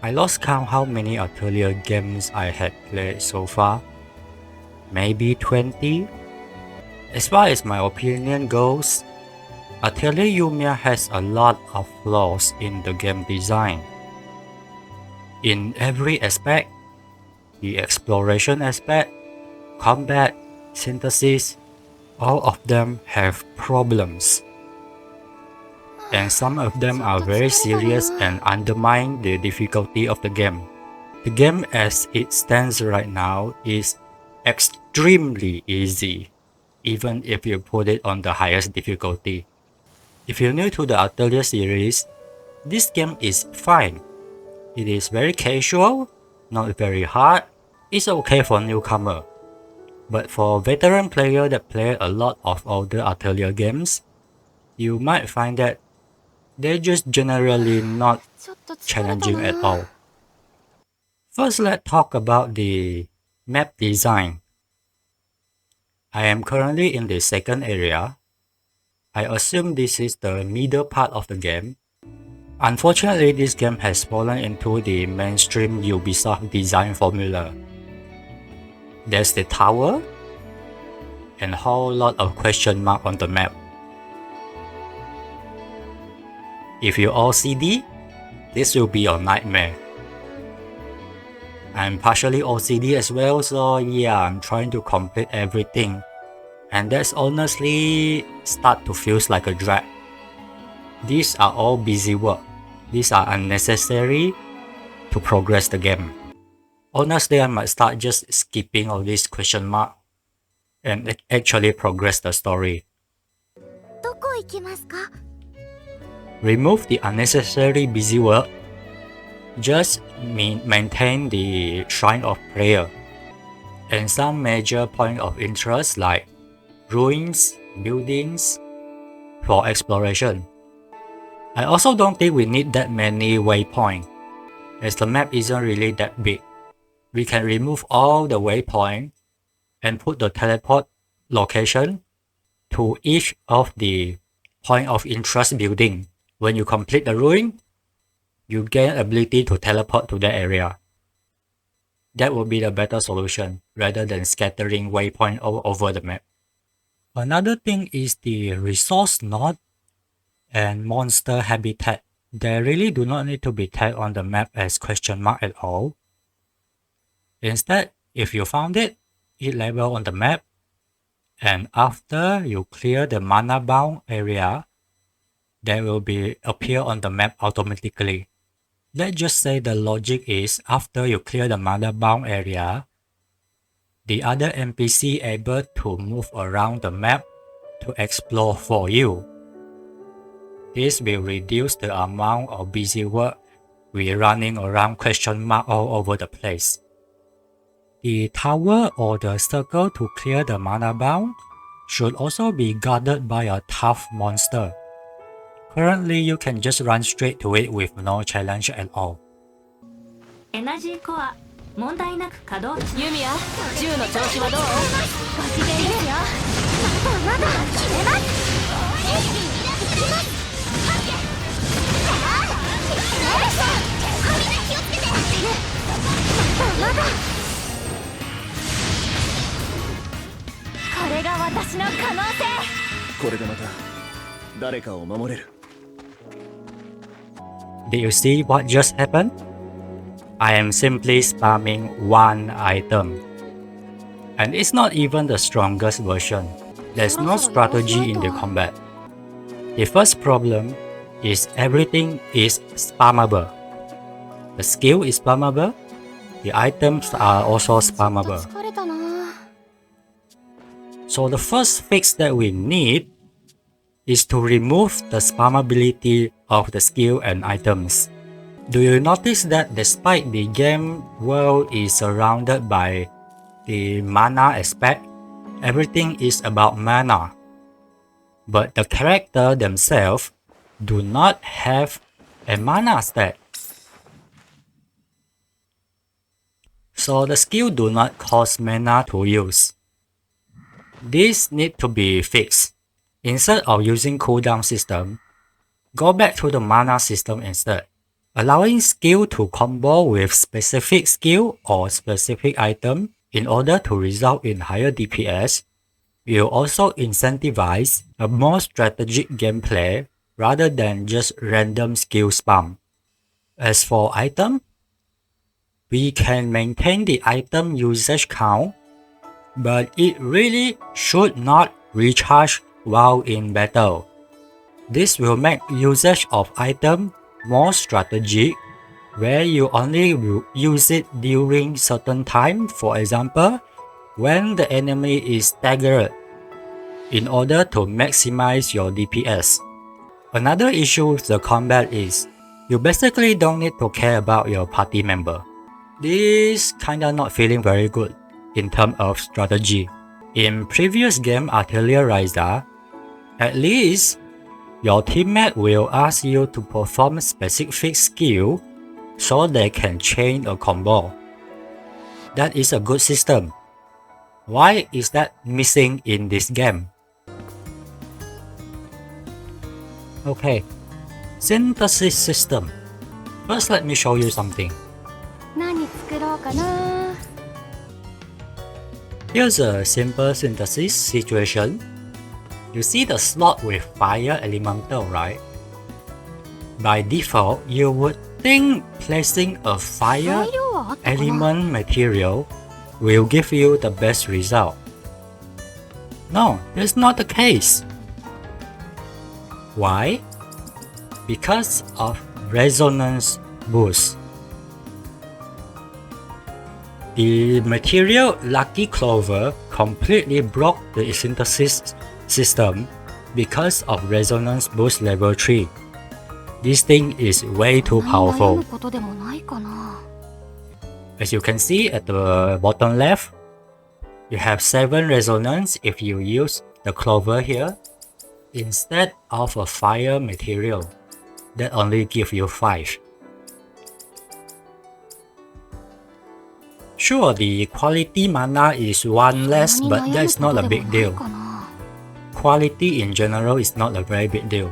I lost count how many Atelier games I had played so far. Maybe 20? As far as my opinion goes, Atelier Yumia has a lot of flaws in the game design. In every aspect, the exploration aspect, combat, synthesis, all of them have problems. And some of them are very serious and undermine the difficulty of the game. The game as it stands right now is extremely easy, even if you put it on the highest difficulty. If you're new to the Atelier series, this game is fine. It is very casual, not very hard, it's okay for newcomer. But for veteran player that play a lot of older Atelier games, you might find that they're just generally not challenging at all. First, let's talk about the map design. I am currently in the second area. I assume this is the middle part of the game. Unfortunately, this game has fallen into the mainstream Ubisoft design formula. There's the tower and a whole lot of question mark on the map. If you OCD, this will be your nightmare. I'm partially OCD as well, so yeah, I'm trying to complete everything. And that's honestly start to feel like a drag. These are all busy work. These are unnecessary to progress the game. Honestly, I might start just skipping all these question mark and actually progress the story. Remove the unnecessary busy work. Just maintain the Shrine of Prayer and some major point of interest like ruins, buildings for exploration. I also don't think we need that many waypoints, as the map isn't really that big. We can remove all the waypoints and put the teleport location to each of the point of interest building. When you complete the ruin, you gain ability to teleport to that area. That would be the better solution rather than scattering waypoint all over the map. Another thing is the resource node and monster habitat. They really do not need to be tagged on the map as question mark at all. Instead, if you found it, it label on the map, and after you clear the mana bound area, they will be appear on the map automatically. Let's just say the logic is after you clear the mana bound area, the other NPC able to move around the map to explore for you. This will reduce the amount of busy work we're running around question mark all over the place. The tower or the circle to clear the mana bound should also be guarded by a tough monster. Currently, you can just run straight to it with no challenge at all. Energy core 問題なく稼働。ユミヤ、銃の調子はどう？ご機嫌ですよ。まだ決めます。気をつけて。まだ。これが私の可能性。これでまた誰かを守れる。Did you see what just happened? I am simply spamming one item. And it's not even the strongest version. There's no strategy in the combat. The first problem is everything is spammable. The skill is spammable. The items are also spammable. So the first fix that we need is to remove the spammability of the skill and items. Do you notice that despite the game world is surrounded by the mana aspect, everything is about mana, but the character themselves do not have a mana stat. So the skill do not cost mana to use. This need to be fixed. Instead of using cooldown system, go back to the mana system instead. allowing skill to combo with specific skill or specific item in order to result in higher DPS will also incentivize a more strategic gameplay rather than just random skill spam. As for item, we can maintain the item usage count, but it really should not recharge while in battle. This will make usage of item more strategic, where you only will use it during certain time, for example, when the enemy is staggered, in order to maximize your DPS. Another issue with the combat is, you basically don't need to care about your party member. This kinda not feeling very good in terms of strategy. In previous game Atelier, at least your teammate will ask you to perform specific skill so they can chain a combo. That is a good system. Why is that missing in this game? Okay, synthesis system. First, let me show you something. Here's a simple synthesis situation. You see the slot with fire elemental, right? By default, you would think placing a fire element material will give you the best result. No, that's not the case. Why? Because of resonance boost. The material Lucky Clover completely broke the synthesis system because of resonance boost level 3. This thing is way too powerful. As you can see at the bottom left, you have 7 resonance if you use the clover here instead of a fire material that only gives you 5. Sure, the quality mana is 1 less, but that's not a big deal. Quality in general is not a very big deal,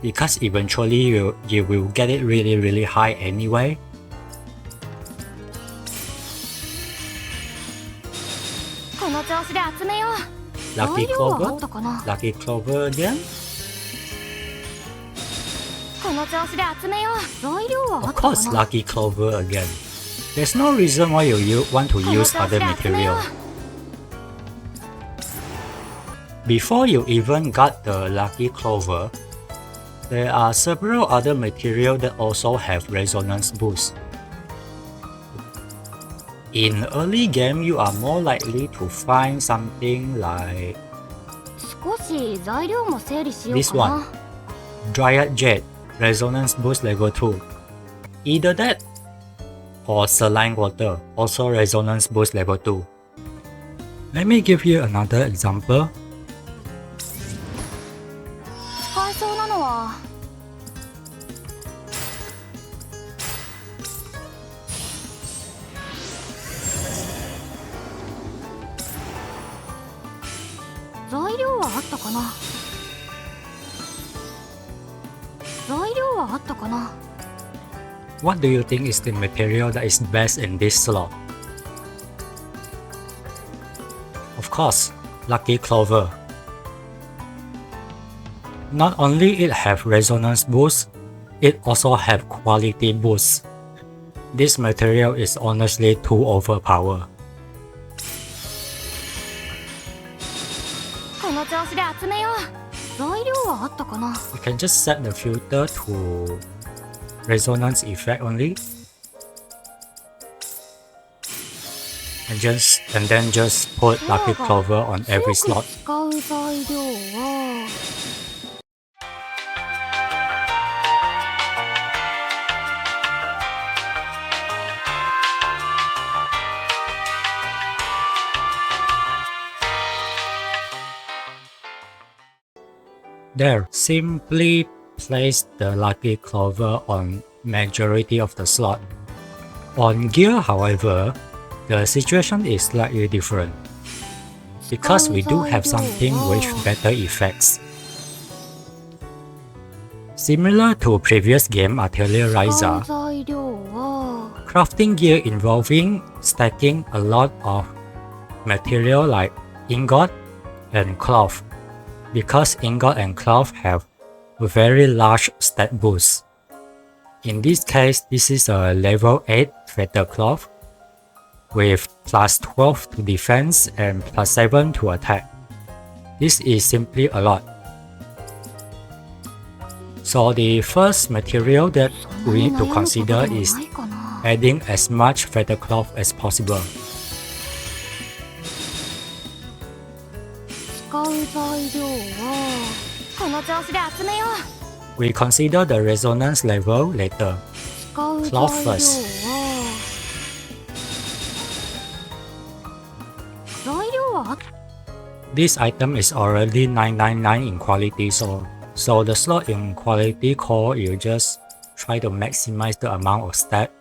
because eventually you will get it really high anyway. Lucky Clover again? Of course, Lucky Clover again. There's no reason why you want to use other material. Before you even got the Lucky Clover, there are several other materials that also have resonance boost. In early game, you are more likely to find something like this one, Dryad Jade, resonance boost level 2. Either that or Saline Water, also resonance boost level 2. Let me give you another example. What do you think is the material that is best in this slot? Of course, Lucky Clover. Not only it have resonance boost, it also have quality boost. This material is honestly too overpowered. You can just set the filter to resonance effect only, and then just put Lucky Clover on every slot. There, simply place the Lucky Clover on majority of the slot. On gear, however, the situation is slightly different, because we do have something with better effects. Similar to previous game Atelier, Crafting gear involving stacking a lot of material like ingot and cloth, because ingot and cloth have a very large stat boost. In this case, this is a level 8 feather cloth with plus 12 to defense and plus 7 to attack. This is simply a lot. So the first material that we need to consider is adding as much feather cloth as possible. We consider the resonance level later. Cloth first. This item is already 999 in quality, so the slot in quality core, you just try to maximize the amount of stat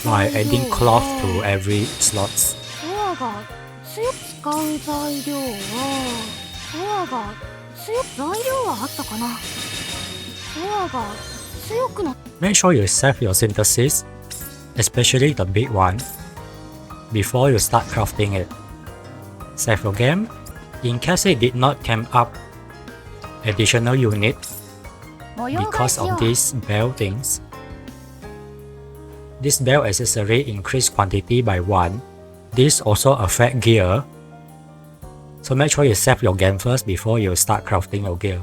by adding cloth to every slots. Make sure you save your synthesis, especially the big one, before you start crafting it. Save your game. In case it did not come up additional unit because of these bell things. This bell accessory increase quantity by 1. This also affect gear. So make sure you save your game first before you start crafting your gear.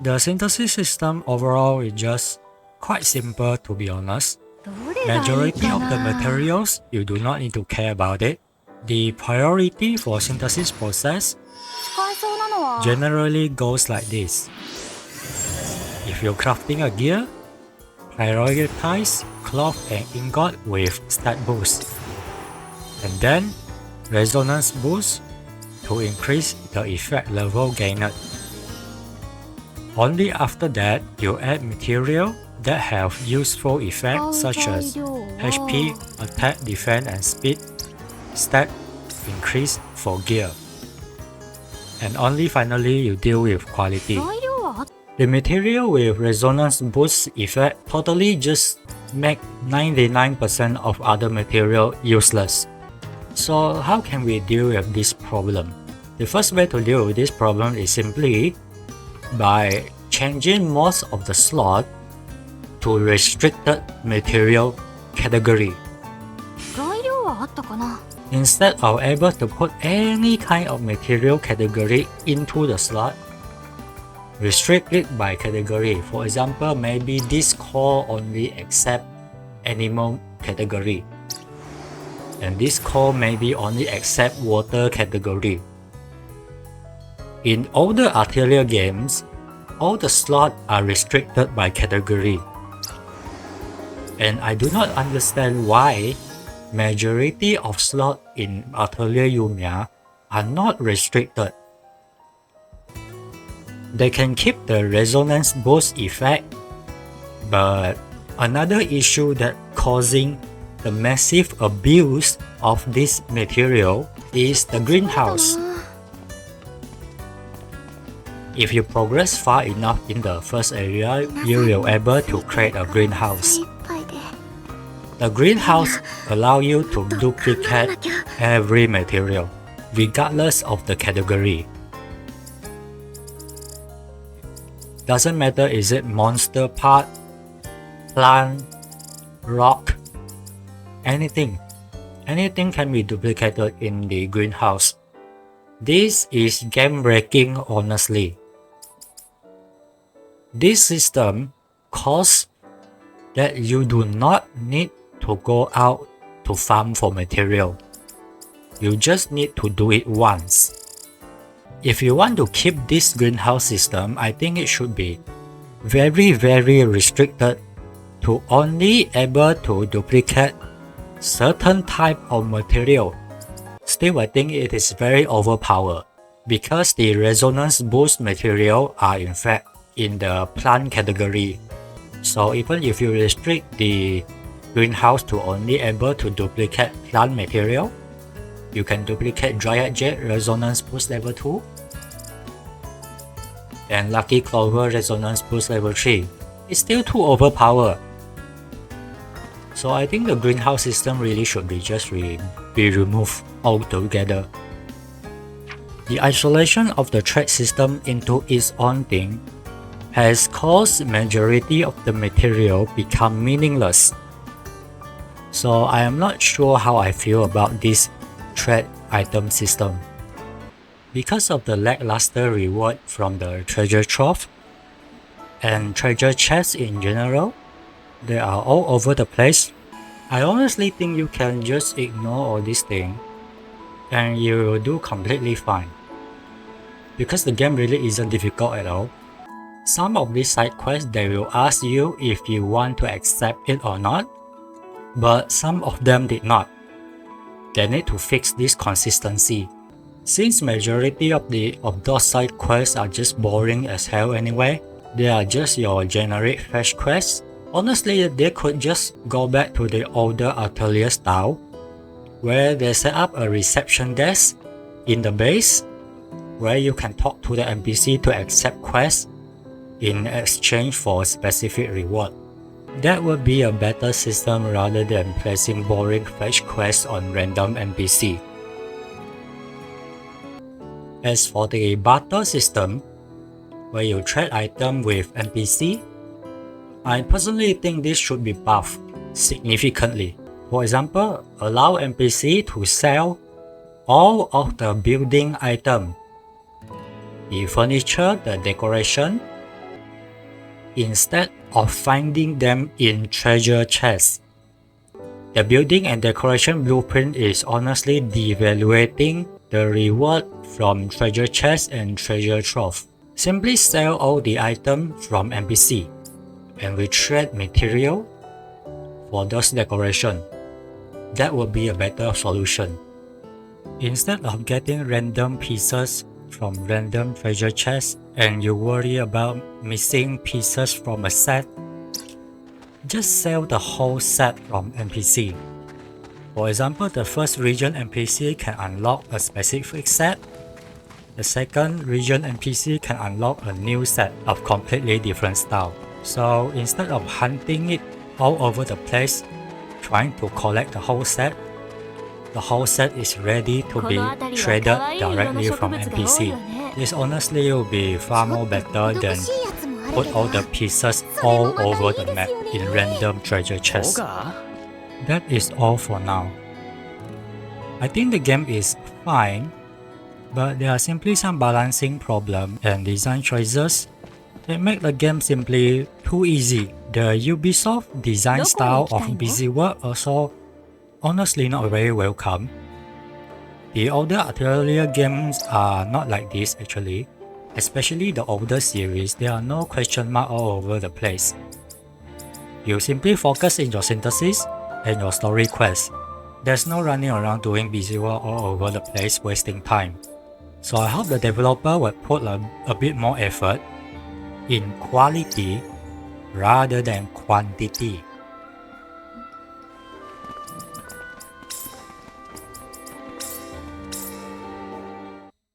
The synthesis system overall is just quite simple, to be honest. Majority of the materials, you do not need to care about it. The priority for synthesis process generally goes like this. If you're crafting a gear, prioritize cloth and ingot with stat boost, and then resonance boost to increase the effect level gained. Only after that, you add material that have useful effects such as HP, attack, defense, and speed stat increase for gear. And only finally you deal with quality. The material with resonance boost effect totally just make 99% of other material useless. So how can we deal with this problem? The first way to deal with this problem is simply by changing most of the slot to restricted material category. Instead of able to put any kind of material category into the slot, restrict it by category. For example, maybe this core only accept animal category, and this core maybe only accept water category. In older Atelier games, all the slots are restricted by category, and I do not understand why majority of slots in Atelier Yumia are not restricted. They can keep the resonance boost effect, but another issue that causing the massive abuse of this material is the greenhouse. If you progress far enough in the first area, you will be able to create a greenhouse. The greenhouse allows you to duplicate every material, regardless of the category. Doesn't matter is it monster part, plant, rock, anything. Anything can be duplicated in the greenhouse. This is game breaking, honestly. This system causes that you do not need to go out to farm for material. You just need to do it once. If you want to keep this greenhouse system, I think it should be very restricted to only able to duplicate certain type of material. Still, I think it is very overpowered because the resonance boost material are in fact in the plant category. So even if you restrict the greenhouse to only able to duplicate plant material, you can duplicate Dryad Jet Resonance Boost level 2. and Lucky Clover Resonance Boost level 3 is still too overpowered. So I think the greenhouse system really should be be removed altogether. The isolation of the trade system into its own thing has caused majority of the material become meaningless. So I am not sure how I feel about this trade item system. Because of the lackluster reward from the treasure trove and treasure chests in general, they are all over the place. I honestly think you can just ignore all these things and you will do completely fine. Because the game really isn't difficult at all. Some of these side quests they will ask you if you want to accept it or not, but some of them did not. They need to fix this consistency. Since majority of those side quests are just boring as hell anyway, they are just your generic fetch quests. Honestly, they could just go back to the older Atelier style, where they set up a reception desk in the base, where you can talk to the NPC to accept quests in exchange for a specific reward. That would be a better system rather than placing boring fetch quests on random NPC. As for the barter system, where you trade items with NPC, I personally think this should be buffed significantly. For example, allow NPC to sell all of the building items, the furniture, the decoration, instead of finding them in treasure chests. The building and decoration blueprint is honestly devaluating the reward from treasure chests and treasure trove. Simply sell all the items from NPC and we trade material for those decorations. That would be a better solution. Instead of getting random pieces from random treasure chests and you worry about missing pieces from a set, just sell the whole set from NPC. For example, the first region NPC can unlock a specific set. The second region NPC can unlock a new set of completely different style. So instead of hunting it all over the place, trying to collect the whole set is ready to be traded directly from NPC. This honestly will be far more better than put all the pieces all over the map in random treasure chests. That is all for now. I think the game is fine, but there are simply some balancing problems and design choices that make the game simply too easy. The Ubisoft design style of busy work also honestly not very welcome. The older Atelier games are not like this actually, especially the older series. There are no question mark all over the place. You simply focus in your synthesis and your story quest. There's no running around doing busy work all over the place wasting time. So I hope the developer will put a bit more effort in quality rather than quantity.